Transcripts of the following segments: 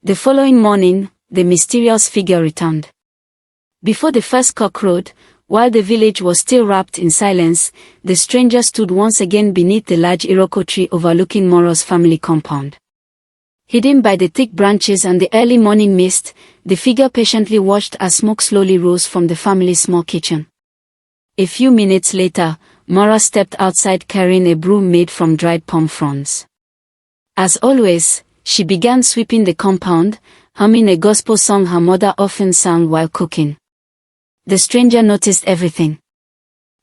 The following morning, the mysterious figure returned. Before the first cock crowed, while the village was still wrapped in silence, the stranger stood once again beneath the large iroko tree overlooking Moro's family compound. Hidden by the thick branches and the early morning mist, the figure patiently watched as smoke slowly rose from the family's small kitchen. A few minutes later, Mora stepped outside carrying a broom made from dried palm fronds. As always, she began sweeping the compound, humming a gospel song her mother often sang while cooking. The stranger noticed everything.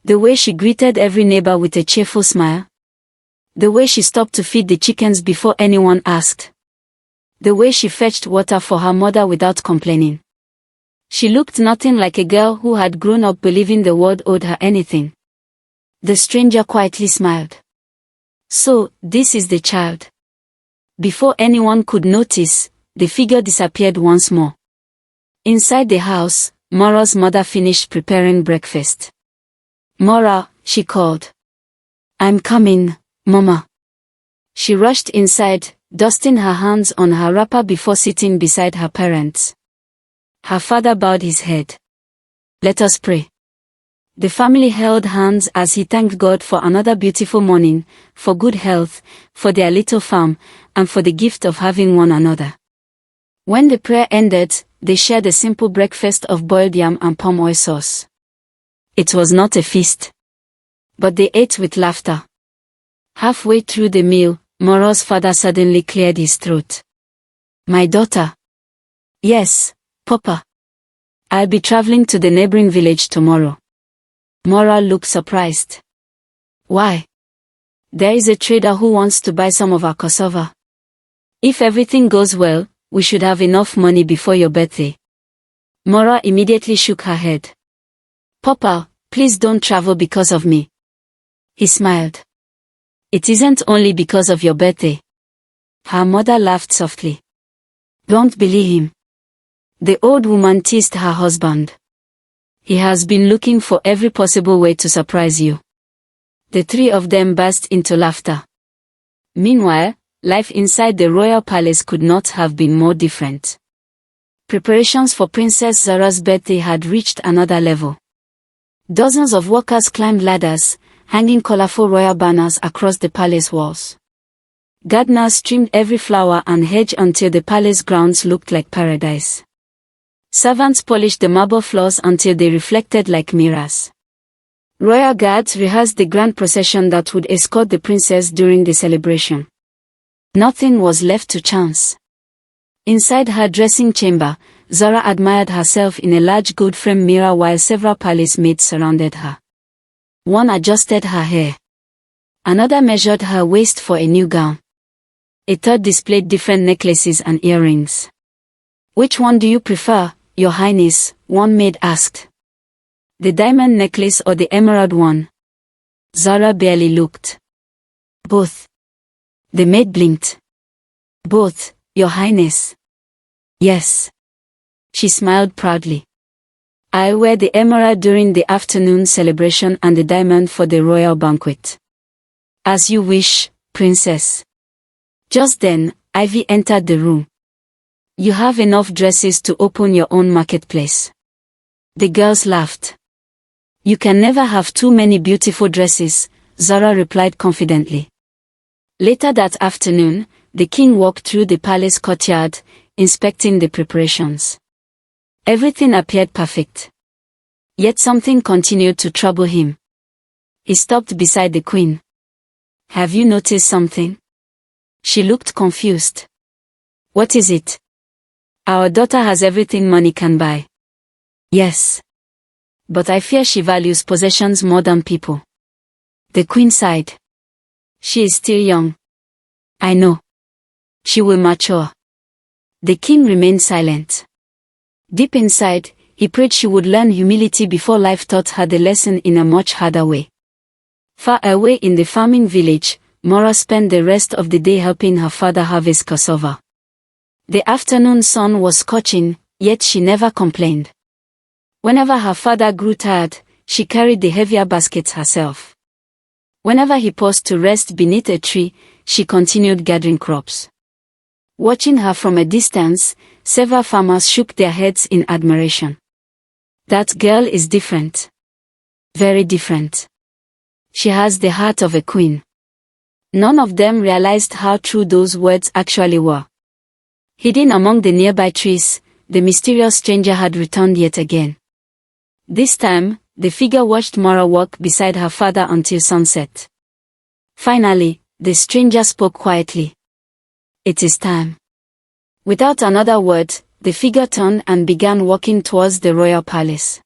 The way she greeted every neighbor with a cheerful smile. The way she stopped to feed the chickens before anyone asked. The way she fetched water for her mother without complaining. She looked nothing like a girl who had grown up believing the world owed her anything. The stranger quietly smiled. So, this is the child. Before anyone could notice, the figure disappeared once more. Inside the house, Mora's mother finished preparing breakfast. "Mora," she called. "I'm coming, Mama." She rushed inside, dusting her hands on her wrapper before sitting beside her parents. Her father bowed his head. "Let us pray." The family held hands as he thanked God for another beautiful morning, for good health, for their little farm, and for the gift of having one another. When the prayer ended, they shared a simple breakfast of boiled yam and palm oil sauce. It was not a feast. But they ate with laughter. Halfway through the meal, Mora's father suddenly cleared his throat. "My daughter." "Yes, Papa. I'll be traveling to the neighboring village tomorrow." Mora looked surprised. "Why?" "There is a trader who wants to buy some of our cassava. If everything goes well, we should have enough money before your birthday." Mora immediately shook her head. "Papa, please don't travel because of me." He smiled. "It isn't only because of your birthday." Her mother laughed softly. "Don't believe him." The old woman teased her husband. "He has been looking for every possible way to surprise you." The three of them burst into laughter. Meanwhile, life inside the royal palace could not have been more different. Preparations for Princess Zara's birthday had reached another level. Dozens of workers climbed ladders, hanging colorful royal banners across the palace walls. Gardeners trimmed every flower and hedge until the palace grounds looked like paradise. Servants polished the marble floors until they reflected like mirrors. Royal guards rehearsed the grand procession that would escort the princess during the celebration. Nothing was left to chance. Inside her dressing chamber, Zara admired herself in a large gold-frame mirror while several palace maids surrounded her. One adjusted her hair. Another measured her waist for a new gown. A third displayed different necklaces and earrings. "Which one do you prefer, Your Highness?" one maid asked. "The diamond necklace or the emerald one?" Zara barely looked. "Both." The maid blinked. "Both, Your Highness." "Yes." She smiled proudly. "I'll wear the emerald during the afternoon celebration and the diamond for the royal banquet." "As you wish, Princess." Just then, Ivy entered the room. "You have enough dresses to open your own marketplace." The girls laughed. "You can never have too many beautiful dresses," Zara replied confidently. Later that afternoon, the king walked through the palace courtyard, inspecting the preparations. Everything appeared perfect. Yet something continued to trouble him. He stopped beside the queen. "Have you noticed something?" She looked confused. "What is it?" "Our daughter has everything money can buy." "Yes. But I fear she values possessions more than people." The queen sighed. "She is still young." "I know. She will mature." The king remained silent. Deep inside, he prayed she would learn humility before life taught her the lesson in a much harder way. Far away in the farming village, Mora spent the rest of the day helping her father harvest cassava. The afternoon sun was scorching, yet she never complained. Whenever her father grew tired, she carried the heavier baskets herself. Whenever he paused to rest beneath a tree, she continued gathering crops. Watching her from a distance, several farmers shook their heads in admiration. That girl is different. Very different. She has the heart of a queen. None of them realized how true those words actually were. Hidden among the nearby trees, the mysterious stranger had returned yet again. This time, the figure watched Mora walk beside her father until sunset. Finally, the stranger spoke quietly. It is time. Without another word, the figure turned and began walking towards the royal palace.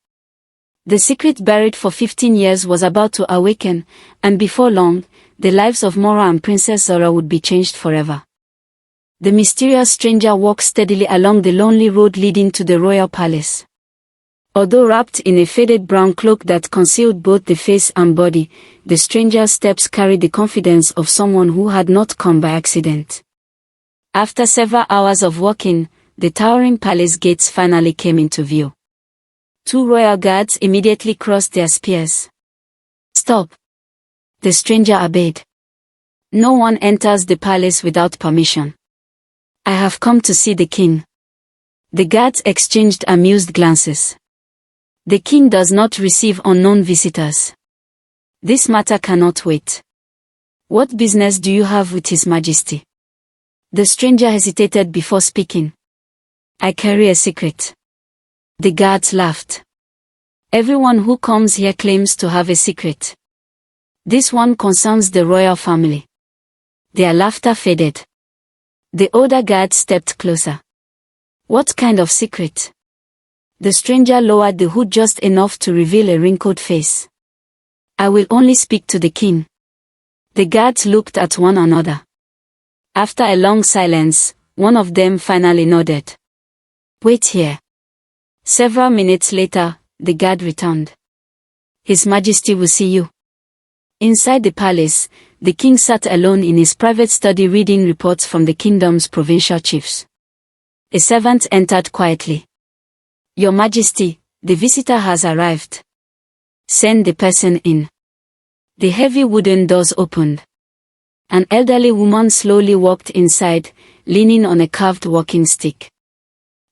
The secret buried for 15 years was about to awaken, and before long, the lives of Mora and Princess Zora would be changed forever. The mysterious stranger walked steadily along the lonely road leading to the royal palace. Although wrapped in a faded brown cloak that concealed both the face and body, the stranger's steps carried the confidence of someone who had not come by accident. After several hours of walking, the towering palace gates finally came into view. Two royal guards immediately crossed their spears. Stop! The stranger obeyed. No one enters the palace without permission. I have come to see the king. The guards exchanged amused glances. The king does not receive unknown visitors. This matter cannot wait. What business do you have with His Majesty? The stranger hesitated before speaking. I carry a secret. The guards laughed. Everyone who comes here claims to have a secret. This one concerns the royal family. Their laughter faded. The older guard stepped closer. What kind of secret? The stranger lowered the hood just enough to reveal a wrinkled face. I will only speak to the king. The guards looked at one another. After a long silence, one of them finally nodded. Wait here. Several minutes later, the guard returned. His Majesty will see you. Inside the palace, the king sat alone in his private study reading reports from the kingdom's provincial chiefs. A servant entered quietly. Your Majesty, the visitor has arrived. Send the person in. The heavy wooden doors opened. An elderly woman slowly walked inside, leaning on a carved walking stick.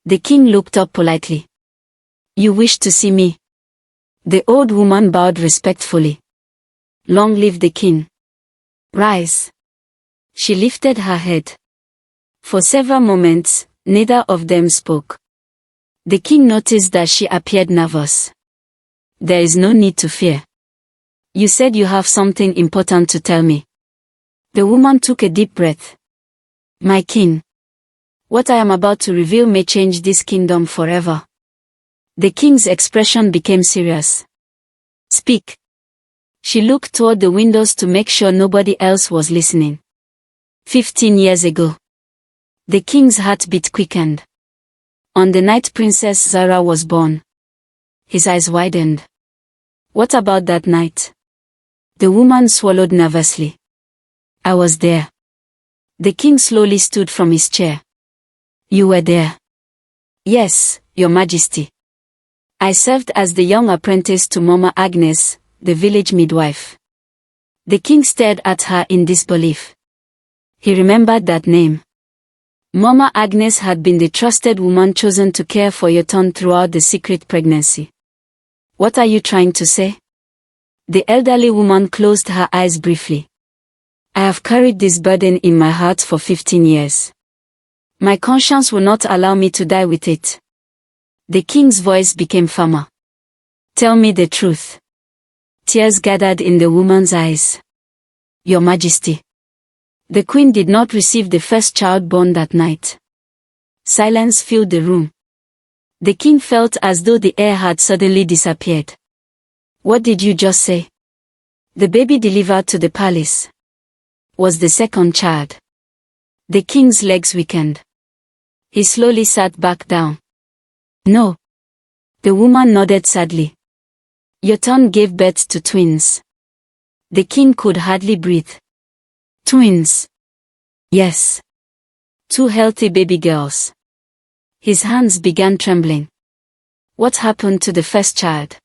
The king looked up politely. You wish to see me? The old woman bowed respectfully. Long live the king. Rise. She lifted her head. For several moments, neither of them spoke. The king noticed that she appeared nervous. There is no need to fear. You said you have something important to tell me. The woman took a deep breath. My king. What I am about to reveal may change this kingdom forever. The king's expression became serious. Speak. She looked toward the windows to make sure nobody else was listening. 15 years ago. The king's heartbeat quickened. On the night Princess Zara was born. His eyes widened. What about that night? The woman swallowed nervously. I was there. The king slowly stood from his chair. You were there? Yes, Your Majesty. I served as the young apprentice to Mama Agnes, the village midwife. The king stared at her in disbelief. He remembered that name. Mama Agnes had been the trusted woman chosen to care for your son throughout the secret pregnancy. What are you trying to say? The elderly woman closed her eyes briefly. I have carried this burden in my heart for 15 years. My conscience will not allow me to die with it. The king's voice became firmer. Tell me the truth. Tears gathered in the woman's eyes. Your Majesty. The queen did not receive the first child born that night. Silence filled the room. The king felt as though the air had suddenly disappeared. What did you just say? The baby delivered to the palace was the second child. The king's legs weakened. He slowly sat back down. No. The woman nodded sadly. Your son gave birth to twins. The king could hardly breathe. Twins. Yes. Two healthy baby girls. His hands began trembling. What happened to the first child?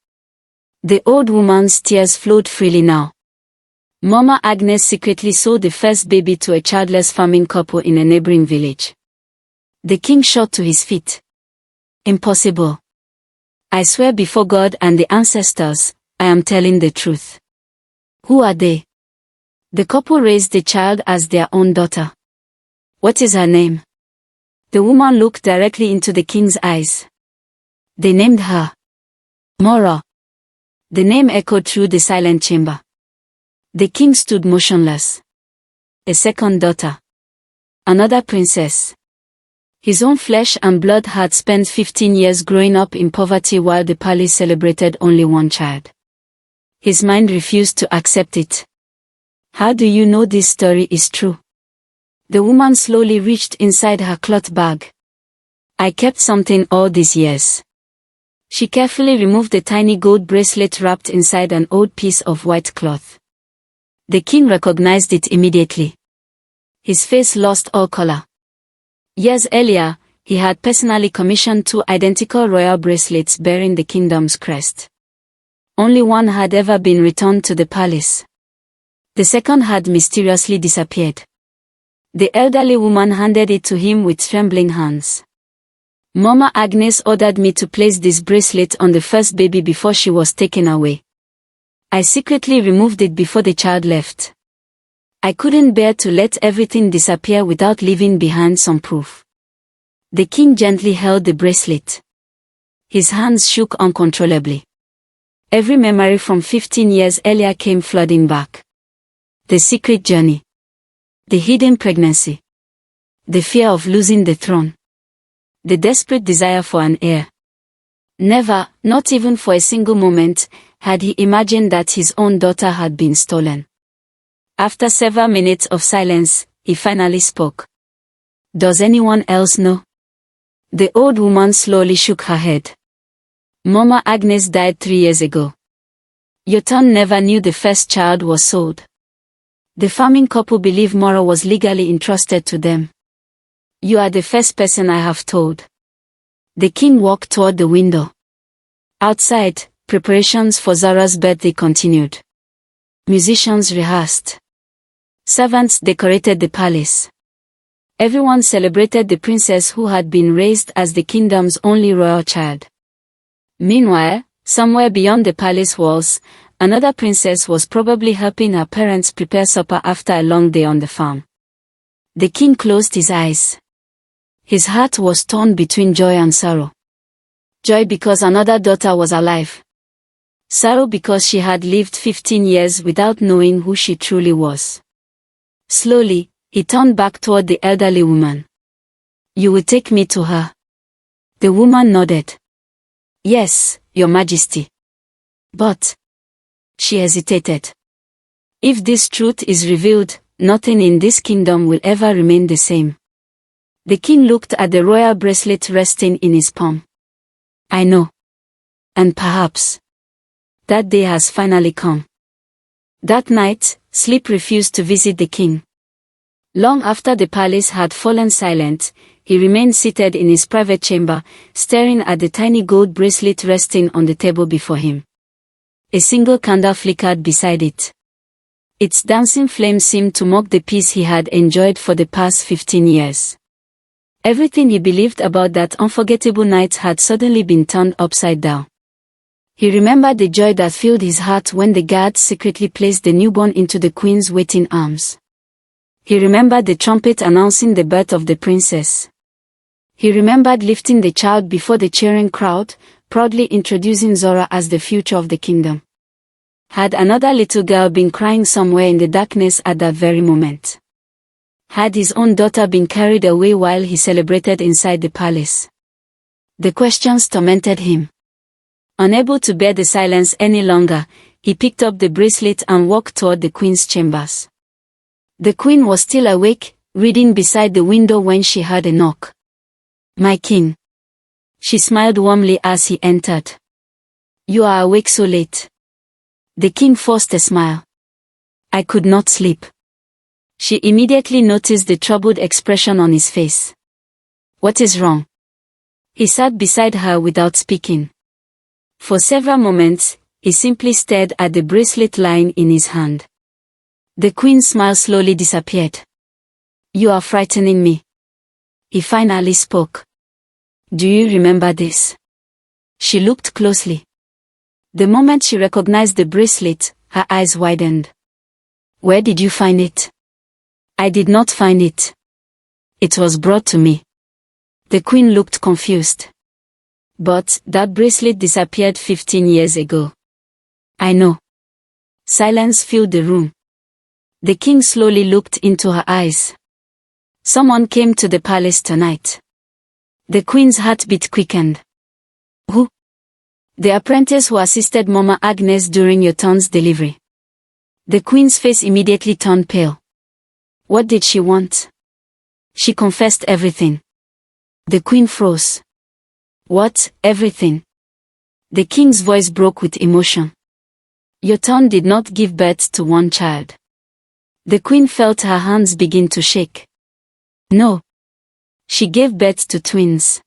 The old woman's tears flowed freely now. Mama Agnes secretly sold the first baby to a childless farming couple in a neighboring village. The king shot to his feet. Impossible. I swear before God and the ancestors, I am telling the truth. Who are they? The couple raised the child as their own daughter. What is her name? The woman looked directly into the king's eyes. They named her Mora. The name echoed through the silent chamber. The king stood motionless. A second daughter. Another princess. His own flesh and blood had spent 15 years growing up in poverty while the palace celebrated only one child. His mind refused to accept it. How do you know this story is true? The woman slowly reached inside her cloth bag. I kept something all these years. She carefully removed the tiny gold bracelet wrapped inside an old piece of white cloth. The king recognized it immediately. His face lost all color. Years earlier, he had personally commissioned 2 identical royal bracelets bearing the kingdom's crest. Only one had ever been returned to the palace. The second had mysteriously disappeared. The elderly woman handed it to him with trembling hands. Mama Agnes ordered me to place this bracelet on the first baby before she was taken away. I secretly removed it before the child left. I couldn't bear to let everything disappear without leaving behind some proof. The king gently held the bracelet. His hands shook uncontrollably. Every memory from 15 years earlier came flooding back. The secret journey. The hidden pregnancy. The fear of losing the throne. The desperate desire for an heir. Never, not even for a single moment, had he imagined that his own daughter had been stolen. After several minutes of silence, he finally spoke. Does anyone else know? The old woman slowly shook her head. Mama Agnes died 3 years ago. Yotan never knew the first child was sold. The farming couple believe Mora was legally entrusted to them. You are the first person I have told. The king walked toward the window. Outside, preparations for Zara's birthday continued. Musicians rehearsed. Servants decorated the palace. Everyone celebrated the princess who had been raised as the kingdom's only royal child. Meanwhile, somewhere beyond the palace walls, another princess was probably helping her parents prepare supper after a long day on the farm. The king closed his eyes. His heart was torn between joy and sorrow. Joy because another daughter was alive. Sorrow because she had lived 15 years without knowing who she truly was. Slowly, he turned back toward the elderly woman. You will take me to her? The woman nodded. Yes, Your Majesty. But... She hesitated. If this truth is revealed, nothing in this kingdom will ever remain the same. The king looked at the royal bracelet resting in his palm. I know. And perhaps that day has finally come. That night, sleep refused to visit the king. Long after the palace had fallen silent, he remained seated in his private chamber, staring at the tiny gold bracelet resting on the table before him. A single candle flickered beside it. Its dancing flame seemed to mock the peace he had enjoyed for the past 15 years. Everything he believed about that unforgettable night had suddenly been turned upside down. He remembered the joy that filled his heart when the guards secretly placed the newborn into the queen's waiting arms. He remembered the trumpet announcing the birth of the princess. He remembered lifting the child before the cheering crowd, proudly introducing Zora as the future of the kingdom. Had another little girl been crying somewhere in the darkness at that very moment? Had his own daughter been carried away while he celebrated inside the palace? The questions tormented him. Unable to bear the silence any longer, he picked up the bracelet and walked toward the queen's chambers. The queen was still awake, reading beside the window when she heard a knock. My king. She smiled warmly as he entered. You are awake so late. The king forced a smile. I could not sleep. She immediately noticed the troubled expression on his face. What is wrong? He sat beside her without speaking. For several moments, he simply stared at the bracelet lying in his hand. The queen's smile slowly disappeared. You are frightening me. He finally spoke. Do you remember this? She looked closely. The moment she recognized the bracelet, her eyes widened. Where did you find it? I did not find it. It was brought to me. The queen looked confused. But that bracelet disappeared 15 years ago. I know. Silence filled the room. The king slowly looked into her eyes. Someone came to the palace tonight. The queen's heartbeat quickened. Who? The apprentice who assisted Mama Agnes during your ton's delivery. The queen's face immediately turned pale. What did she want? She confessed everything. The queen froze. What, everything? The king's voice broke with emotion. Your ton did not give birth to one child. The queen felt her hands begin to shake. No. She gave birth to twins.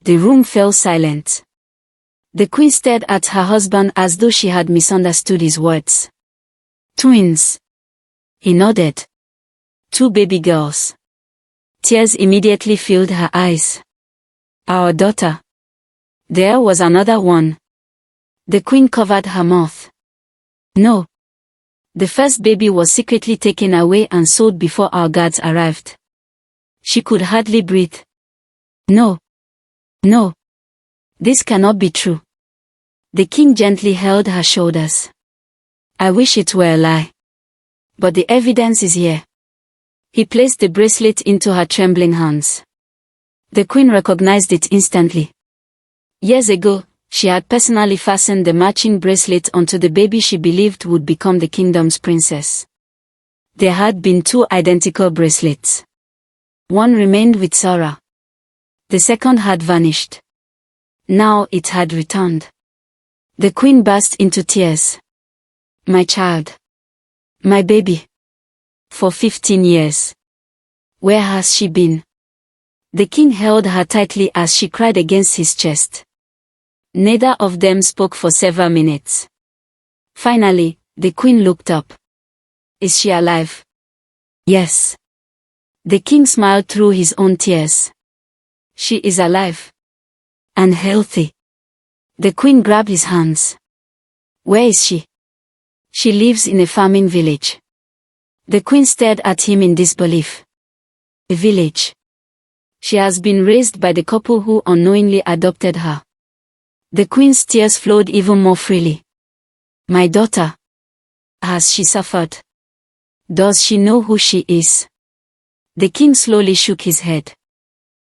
The room fell silent. The queen stared at her husband as though she had misunderstood his words. Twins. He nodded. 2 baby girls. Tears immediately filled her eyes. Our daughter. There was another one. The queen covered her mouth. No. The first baby was secretly taken away and sold before our guards arrived. She could hardly breathe. No. No. This cannot be true. The king gently held her shoulders. I wish it were a lie. But the evidence is here. He placed the bracelet into her trembling hands. The queen recognized it instantly. Years ago, she had personally fastened the matching bracelet onto the baby she believed would become the kingdom's princess. There had been 2 identical bracelets. One remained with Sarah. The second had vanished. Now it had returned. The queen burst into tears. My child. My baby. For 15 years. Where has she been? The king held her tightly as she cried against his chest. Neither of them spoke for several minutes. Finally, the queen looked up. Is she alive? Yes. The king smiled through his own tears. She is alive. And healthy. The queen grabbed his hands. Where is she? She lives in a farming village. The queen stared at him in disbelief. A village. She has been raised by the couple who unknowingly adopted her. The queen's tears flowed even more freely. My daughter. Has she suffered? Does she know who she is? The king slowly shook his head.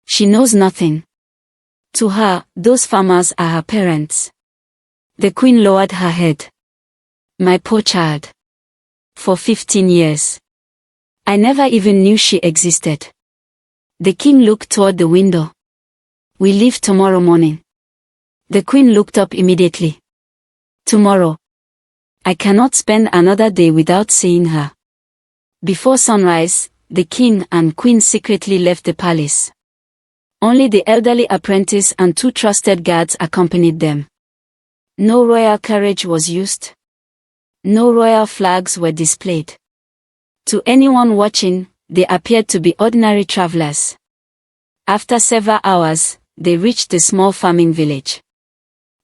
She knows nothing. To her, those farmers are her parents. The queen lowered her head. My poor child. For 15 years. I never even knew she existed. The king looked toward the window. We leave tomorrow morning. The queen looked up immediately. Tomorrow. I cannot spend another day without seeing her. Before sunrise, the king and queen secretly left the palace. Only the elderly apprentice and 2 trusted guards accompanied them. No royal carriage was used. No royal flags were displayed. To anyone watching, they appeared to be ordinary travelers. After several hours, they reached the small farming village.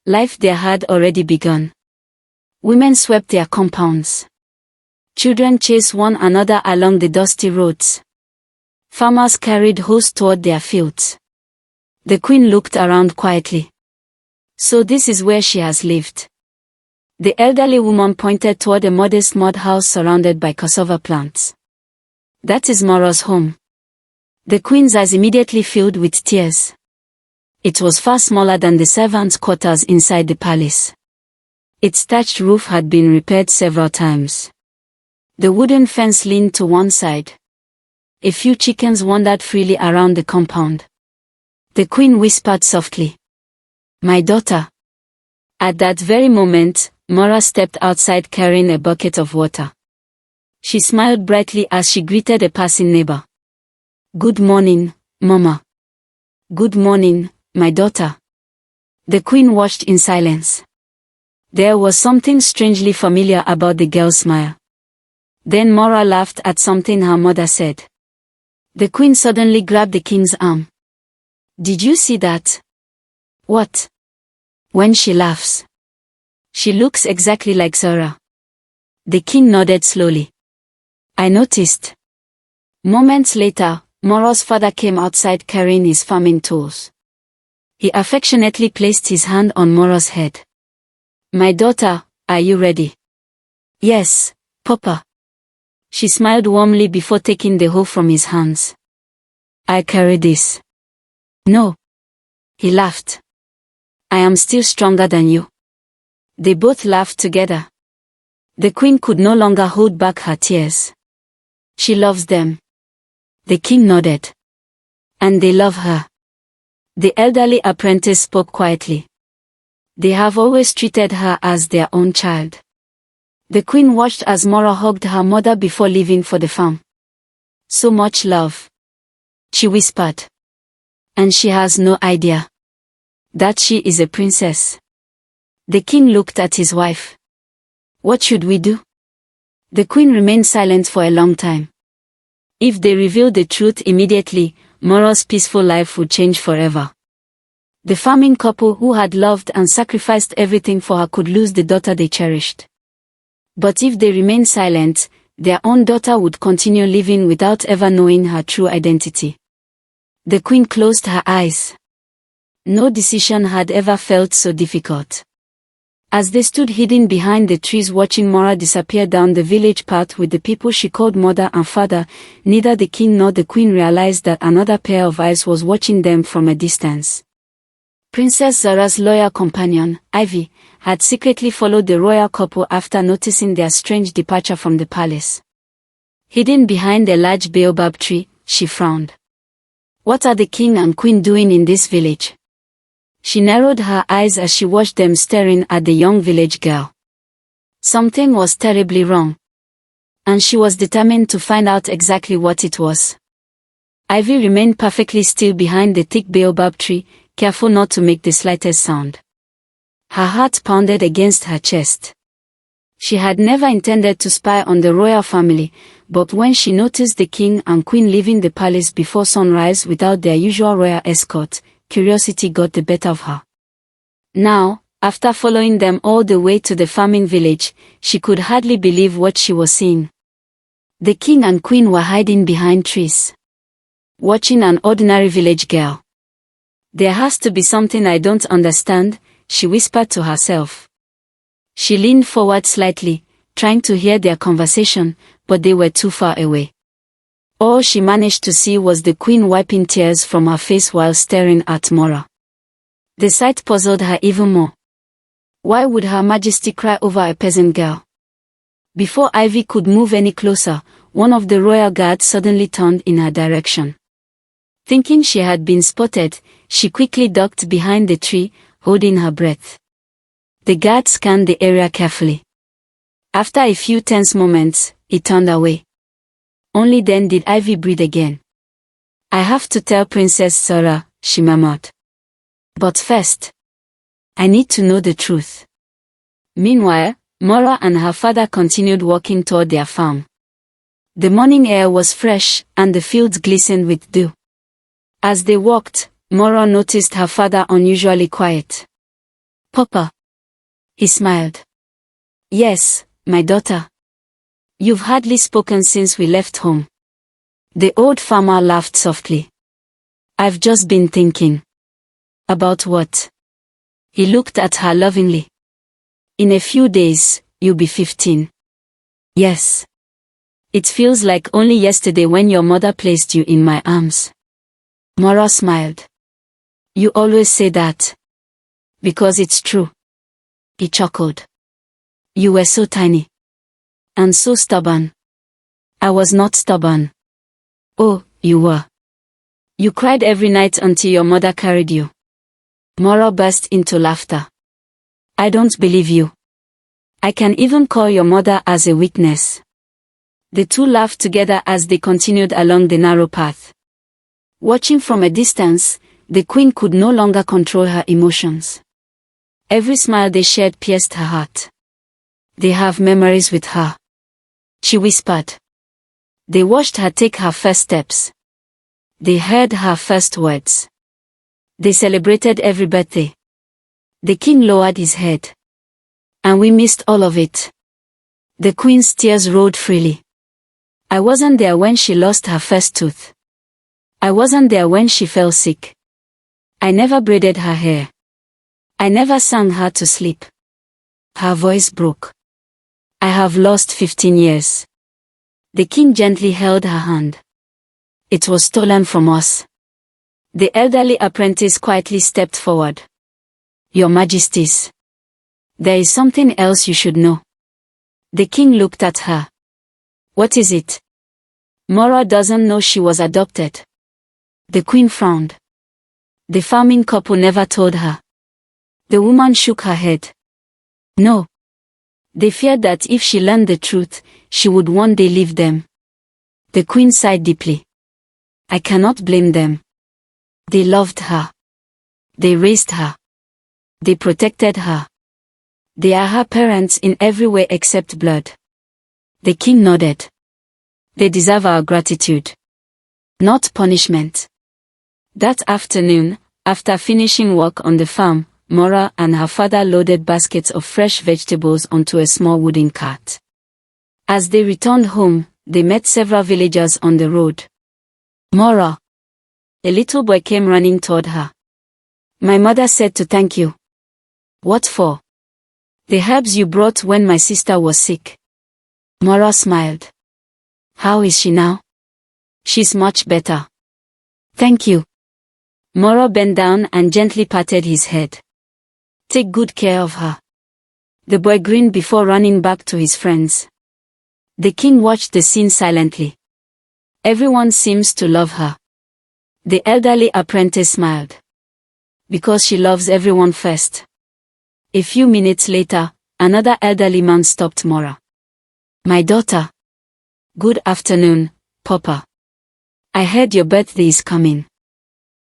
Life there had already begun. Women swept their compounds. Children chased one another along the dusty roads. Farmers carried hoes toward their fields. The queen looked around quietly. So this is where she has lived. The elderly woman pointed toward a modest mud house surrounded by cassava plants. That is Mora's home. The queen's eyes immediately filled with tears. It was far smaller than the servants' quarters inside the palace. Its thatched roof had been repaired several times. The wooden fence leaned to one side. A few chickens wandered freely around the compound. The queen whispered softly. My daughter. At that very moment, Mora stepped outside carrying a bucket of water. She smiled brightly as she greeted a passing neighbor. Good morning, Mama. Good morning, my daughter. The queen watched in silence. There was something strangely familiar about the girl's smile. Then Mora laughed at something her mother said. The queen suddenly grabbed the king's arm. Did you see that? What? When she laughs. She looks exactly like Zora. The king nodded slowly. I noticed. Moments later, Moro's father came outside carrying his farming tools. He affectionately placed his hand on Moro's head. My daughter, are you ready? Yes, Papa. She smiled warmly before taking the hoe from his hands. I carry this. No. He laughed. I am still stronger than you. They both laughed together. The queen could no longer hold back her tears. She loves them. The king nodded. And they love her. The elderly apprentice spoke quietly. They have always treated her as their own child. The queen watched as Moro hugged her mother before leaving for the farm. So much love. She whispered. And she has no idea that she is a princess. The king looked at his wife. What should we do? The queen remained silent for a long time. If they revealed the truth immediately, Moro's peaceful life would change forever. The farming couple who had loved and sacrificed everything for her could lose the daughter they cherished. But if they remained silent, their own daughter would continue living without ever knowing her true identity. The queen closed her eyes. No decision had ever felt so difficult. As they stood hidden behind the trees watching Moro disappear down the village path with the people she called mother and father, neither the king nor the queen realized that another pair of eyes was watching them from a distance. Princess Zora's loyal companion, Ivy, had secretly followed the royal couple after noticing their strange departure from the palace. Hidden behind a large baobab tree, she frowned. What are the king and queen doing in this village? She narrowed her eyes as she watched them staring at the young village girl. Something was terribly wrong. And she was determined to find out exactly what it was. Ivy remained perfectly still behind the thick baobab tree, careful not to make the slightest sound. Her heart pounded against her chest. She had never intended to spy on the royal family, but when she noticed the king and queen leaving the palace before sunrise without their usual royal escort, curiosity got the better of her. Now, after following them all the way to the farming village, she could hardly believe what she was seeing. The king and queen were hiding behind trees, watching an ordinary village girl. There has to be something I don't understand, she whispered to herself. She leaned forward slightly, trying to hear their conversation, but they were too far away. All she managed to see was the queen wiping tears from her face while staring at Moro. The sight puzzled her even more. Why would Her Majesty cry over a peasant girl? Before Ivy could move any closer, one of the royal guards suddenly turned in her direction. Thinking she had been spotted, she quickly ducked behind the tree, holding her breath. The guard scanned the area carefully. After a few tense moments, he turned away. Only then did Ivy breathe again. I have to tell Princess Zora, she murmured. But first, I need to know the truth. Meanwhile, Moro and her father continued walking toward their farm. The morning air was fresh, and the fields glistened with dew. As they walked, Moro noticed her father unusually quiet. Papa. He smiled. Yes, my daughter. You've hardly spoken since we left home. The old farmer laughed softly. I've just been thinking. About what? He looked at her lovingly. In a few days, you'll be 15. Yes. It feels like only yesterday when your mother placed you in my arms. Moro smiled. You always say that. Because it's true. He chuckled. You were so tiny. And so stubborn. I was not stubborn. Oh, you were. You cried every night until your mother carried you. Moro burst into laughter. I don't believe you. I can even call your mother as a witness. The two laughed together as they continued along the narrow path. Watching from a distance, the queen could no longer control her emotions. Every smile they shared pierced her heart. They have memories with her, she whispered. They watched her take her first steps. They heard her first words. They celebrated every birthday. The king lowered his head. And we missed all of it. The queen's tears rolled freely. I wasn't there when she lost her first tooth. I wasn't there when she fell sick. I never braided her hair. I never sang her to sleep. Her voice broke. I have lost 15 years. The king gently held her hand. It was stolen from us. The elderly apprentice quietly stepped forward. Your Majesties. There is something else you should know. The king looked at her. What is it? Mora doesn't know she was adopted. The queen frowned. The farming couple never told her. The woman shook her head. No. They feared that if she learned the truth, she would one day leave them. The queen sighed deeply. I cannot blame them. They loved her. They raised her. They protected her. They are her parents in every way except blood. The king nodded. They deserve our gratitude. Not punishment. That afternoon, after finishing work on the farm, Mora and her father loaded baskets of fresh vegetables onto a small wooden cart. As they returned home, they met several villagers on the road. Mora. A little boy came running toward her. My mother said to thank you. What for? The herbs you brought when my sister was sick. Mora smiled. How is she now? She's much better. Thank you. Mora bent down and gently patted his head. Take good care of her. The boy grinned before running back to his friends. The king watched the scene silently. Everyone seems to love her. The elderly apprentice smiled. Because she loves everyone first. A few minutes later, another elderly man stopped Mora. My daughter. Good afternoon, Papa. I heard your birthday is coming.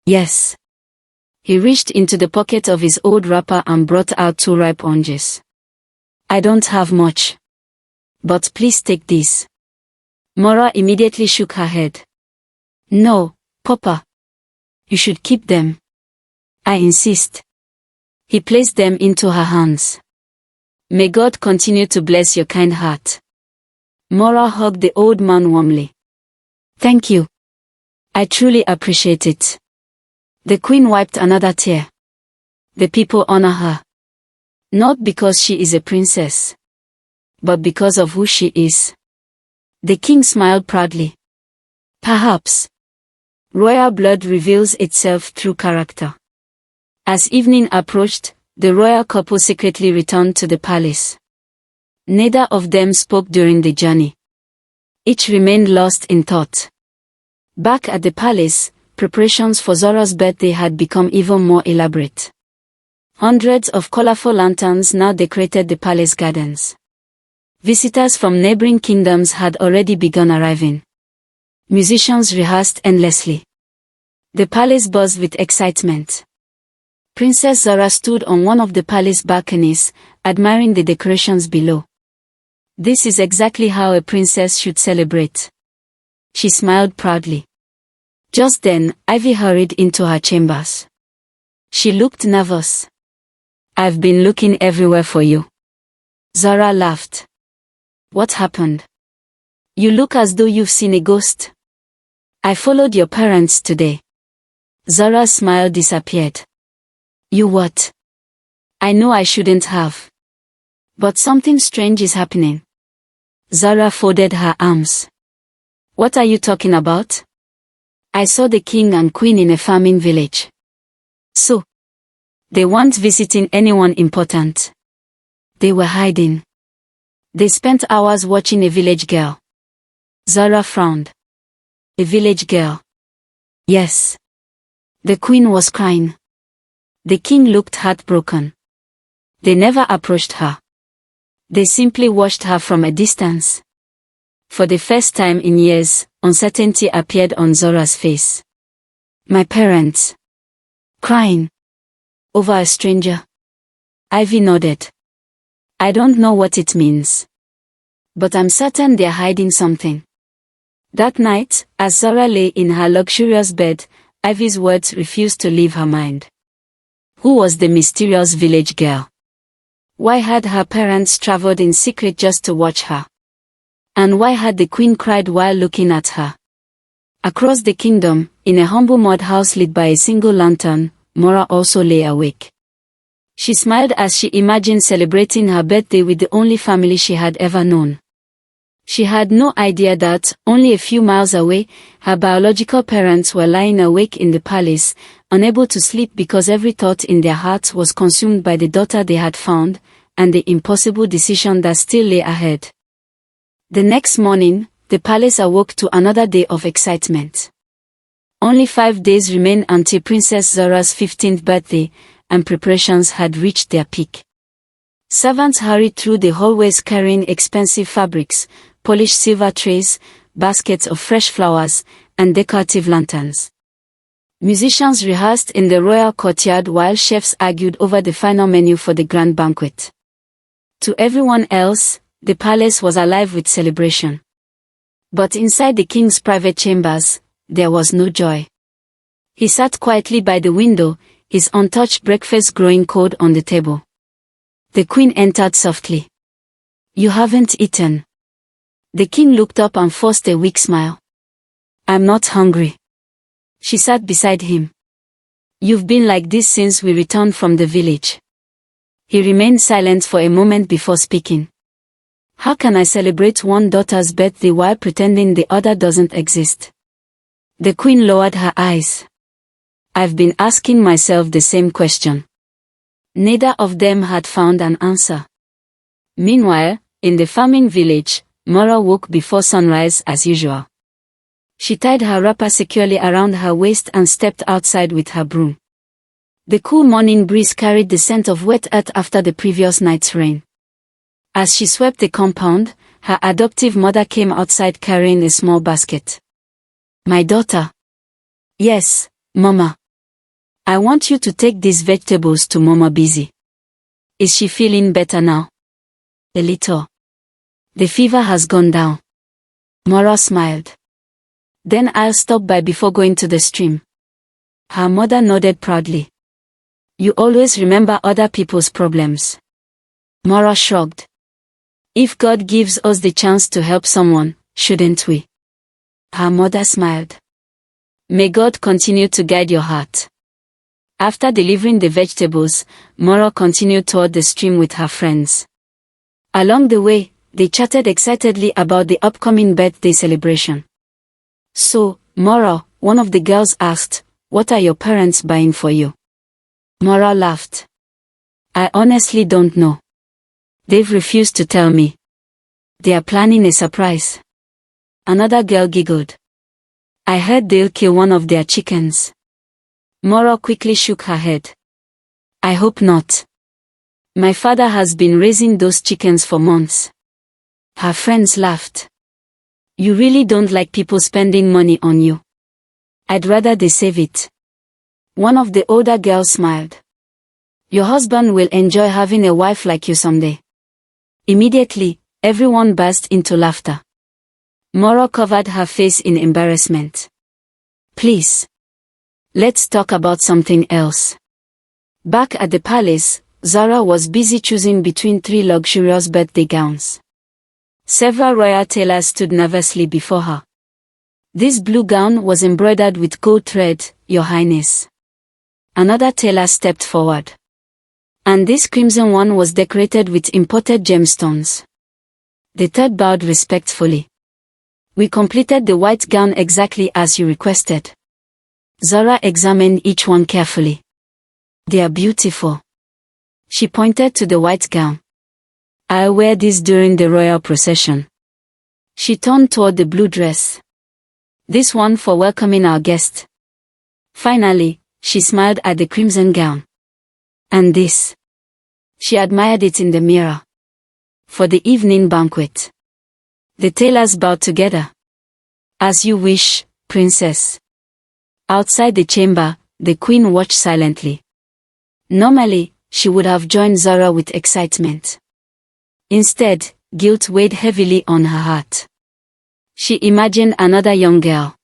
Yes. He reached into the pocket of his old wrapper and brought out 2 ripe oranges. I don't have much. But please take these. Mora immediately shook her head. No, Papa. You should keep them. I insist. He placed them into her hands. May God continue to bless your kind heart. Mora hugged the old man warmly. Thank you. I truly appreciate it. The queen wiped another tear. The people honor her. Not because she is a princess, but because of who she is. The king smiled proudly. Perhaps. Royal blood reveals itself through character. As evening approached, the royal couple secretly returned to the palace. Neither of them spoke during the journey. Each remained lost in thought. Back at the palace, preparations for Zora's birthday had become even more elaborate. Hundreds of colorful lanterns now decorated the palace gardens. Visitors from neighboring kingdoms had already begun arriving. Musicians rehearsed endlessly. The palace buzzed with excitement. Princess Zora stood on one of the palace balconies, admiring the decorations below. This is exactly how a princess should celebrate. She smiled proudly. Just then, Ivy hurried into her chambers. She looked nervous. I've been looking everywhere for you. Zora laughed. What happened? You look as though you've seen a ghost. I followed your parents today. Zora's smile disappeared. You what? I know I shouldn't have. But something strange is happening. Zora folded her arms. What are you talking about? I saw the king and queen in a farming village. So, they weren't visiting anyone important. They were hiding. They spent hours watching a village girl. Zora frowned. A village girl. Yes. The queen was crying. The king looked heartbroken. They never approached her. They simply watched her from a distance. For the first time in years, uncertainty appeared on Zora's face. My parents. Crying. Over a stranger. Ivy nodded. I don't know what it means. But I'm certain they're hiding something. That night, as Zara lay in her luxurious bed, Ivy's words refused to leave her mind. Who was the mysterious village girl? Why had her parents traveled in secret just to watch her? And why had the queen cried while looking at her? Across the kingdom, in a humble mud house lit by a single lantern, Mora also lay awake. She smiled as she imagined celebrating her birthday with the only family she had ever known. She had no idea that, only a few miles away, her biological parents were lying awake in the palace, unable to sleep because every thought in their hearts was consumed by the daughter they had found, and the impossible decision that still lay ahead. The next morning, the palace awoke to another day of excitement. Only 5 days remained until Princess Zara's 15th birthday, and preparations had reached their peak. Servants hurried through the hallways carrying expensive fabrics, polished silver trays, baskets of fresh flowers, and decorative lanterns. Musicians rehearsed in the royal courtyard while chefs argued over the final menu for the grand banquet. To everyone else, the palace was alive with celebration. But inside the king's private chambers, there was no joy. He sat quietly by the window, his untouched breakfast growing cold on the table. The queen entered softly. "You haven't eaten." The king looked up and forced a weak smile. "I'm not hungry." She sat beside him. "You've been like this since we returned from the village." He remained silent for a moment before speaking. "How can I celebrate one daughter's birthday while pretending the other doesn't exist?" The queen lowered her eyes. "I've been asking myself the same question." Neither of them had found an answer. Meanwhile, in the farming village, Mora woke before sunrise as usual. She tied her wrapper securely around her waist and stepped outside with her broom. The cool morning breeze carried the scent of wet earth after the previous night's rain. As she swept the compound, her adoptive mother came outside carrying a small basket. "My daughter." "Yes, Mama. I want you to take these vegetables to Mama Busy." "Is she feeling better now?" "A little. The fever has gone down." Mora smiled. "Then I'll stop by before going to the stream." Her mother nodded proudly. "You always remember other people's problems." Mora shrugged. "If God gives us the chance to help someone, shouldn't we?" Her mother smiled. "May God continue to guide your heart." After delivering the vegetables, Mora continued toward the stream with her friends. Along the way, they chatted excitedly about the upcoming birthday celebration. "So, Mora," one of the girls asked, "what are your parents buying for you?" Mora laughed. "I honestly don't know. They've refused to tell me. They are planning a surprise." Another girl giggled. "I heard they'll kill one of their chickens." Mora quickly shook her head. "I hope not. My father has been raising those chickens for months." Her friends laughed. "You really don't like people spending money on you." "I'd rather they save it." One of the older girls smiled. "Your husband will enjoy having a wife like you someday." Immediately, everyone burst into laughter. Mora covered her face in embarrassment. "Please. Let's talk about something else." Back at the palace, Zara was busy choosing between 3 luxurious birthday gowns. Several royal tailors stood nervously before her. "This blue gown was embroidered with gold thread, Your Highness." Another tailor stepped forward. "And this crimson one was decorated with imported gemstones." The third bowed respectfully. "We completed the white gown exactly as you requested." Zara examined each one carefully. "They are beautiful." She pointed to the white gown. "I'll wear this during the royal procession." She turned toward the blue dress. "This one for welcoming our guest." Finally, she smiled at the crimson gown. "And this?" She admired it in the mirror. "For the evening banquet." The tailors bowed together. "As you wish, Princess." Outside the chamber, the queen watched silently. Normally, she would have joined Zara with excitement. Instead, guilt weighed heavily on her heart. She imagined another young girl.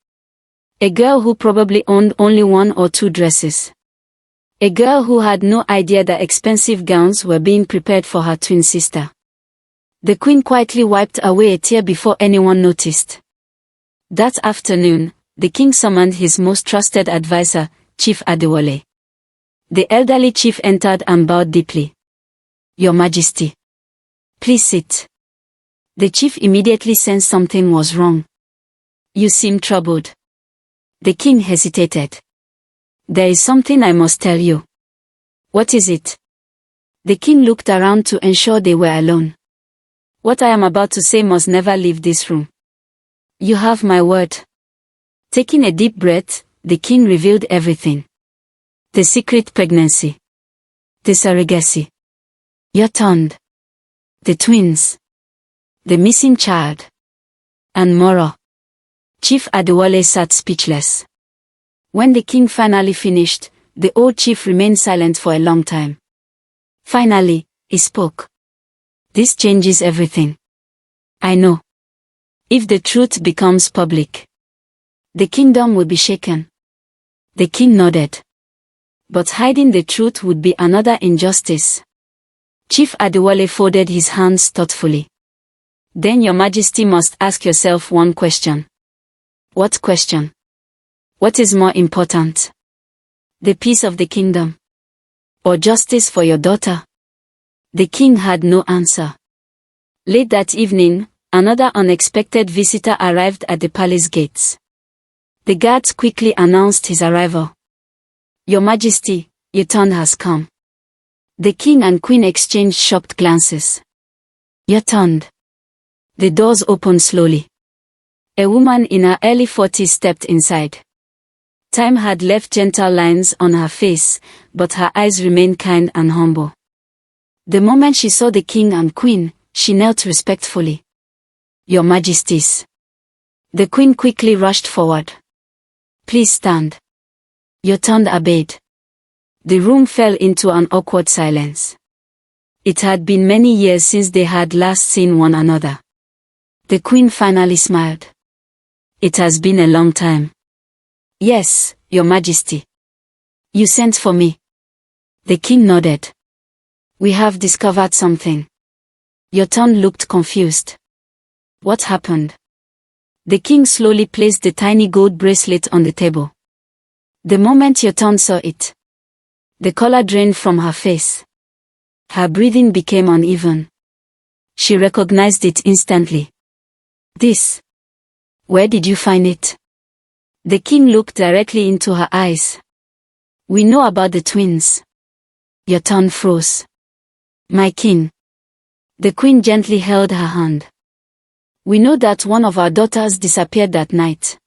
A girl who probably owned only 1 or 2 dresses. A girl who had no idea that expensive gowns were being prepared for her twin sister. The queen quietly wiped away a tear before anyone noticed. That afternoon, the king summoned his most trusted advisor, Chief Adewale. The elderly chief entered and bowed deeply. "Your Majesty. Please sit." The chief immediately sensed something was wrong. "You seem troubled." The king hesitated. "There is something I must tell you." "What is it?" The king looked around to ensure they were alone. "What I am about to say must never leave this room." "You have my word." Taking a deep breath, the king revealed everything. The secret pregnancy. The surrogacy. Your turned. The twins. The missing child. And more. Chief Adewale sat speechless. When the king finally finished, the old chief remained silent for a long time. Finally, he spoke. "This changes everything. I know. If the truth becomes public, the kingdom will be shaken." The king nodded. "But hiding the truth would be another injustice." Chief Adewale folded his hands thoughtfully. "Then Your Majesty must ask yourself one question." "What question?" "What is more important? The peace of the kingdom? Or justice for your daughter?" The king had no answer. Late that evening, another unexpected visitor arrived at the palace gates. The guards quickly announced his arrival. "Your Majesty, your turn has come." The king and queen exchanged shocked glances. "Your turn." The doors opened slowly. A woman in her early 40s stepped inside. Time had left gentle lines on her face, but her eyes remained kind and humble. The moment she saw the king and queen, she knelt respectfully. "Your Majesties." The queen quickly rushed forward. "Please stand." Your turn obeyed. The room fell into an awkward silence. It had been many years since they had last seen one another. The queen finally smiled. "It has been a long time." "Yes, Your Majesty." "You sent for me." The king nodded. "We have discovered something." Your turn looked confused. "What happened?" The king slowly placed the tiny gold bracelet on the table. The moment Your turn saw it, the color drained from her face. Her breathing became uneven. She recognized it instantly. "This. Where did you find it?" The king looked directly into her eyes. "We know about the twins." Your turn froze. "My king." The queen gently held her hand. "We know that one of our daughters disappeared that night."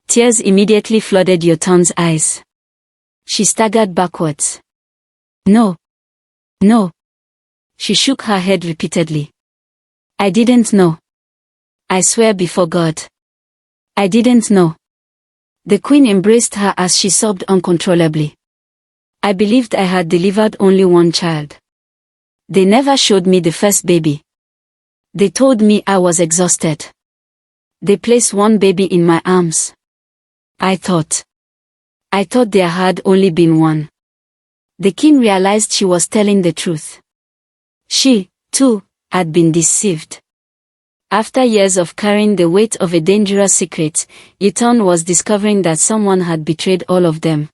Tears immediately flooded Your turn's eyes. She staggered backwards. "No. No." She shook her head repeatedly. "I didn't know. I swear before God. I didn't know." The queen embraced her as she sobbed uncontrollably. "I believed I had delivered only one child. They never showed me the first baby. They told me I was exhausted. They placed one baby in my arms. I thought there had only been one." The king realized she was telling the truth. She, too, had been deceived. After years of carrying the weight of a dangerous secret, Yuton was discovering that someone had betrayed all of them.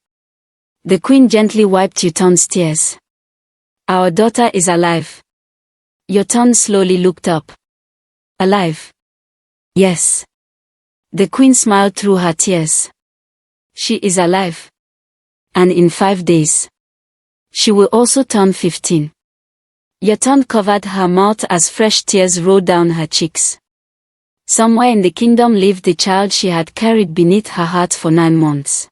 The queen gently wiped Yuton's tears. "Our daughter is alive." Yuton slowly looked up. "Alive?" "Yes." The queen smiled through her tears. "She is alive. And in 5 days, she will also turn 15. Yuton covered her mouth as fresh tears rolled down her cheeks. Somewhere in the kingdom lived the child she had carried beneath her heart for 9 months.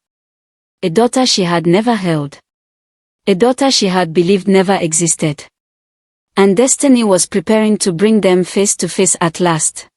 A daughter she had never held. A daughter she had believed never existed. And destiny was preparing to bring them face to face at last.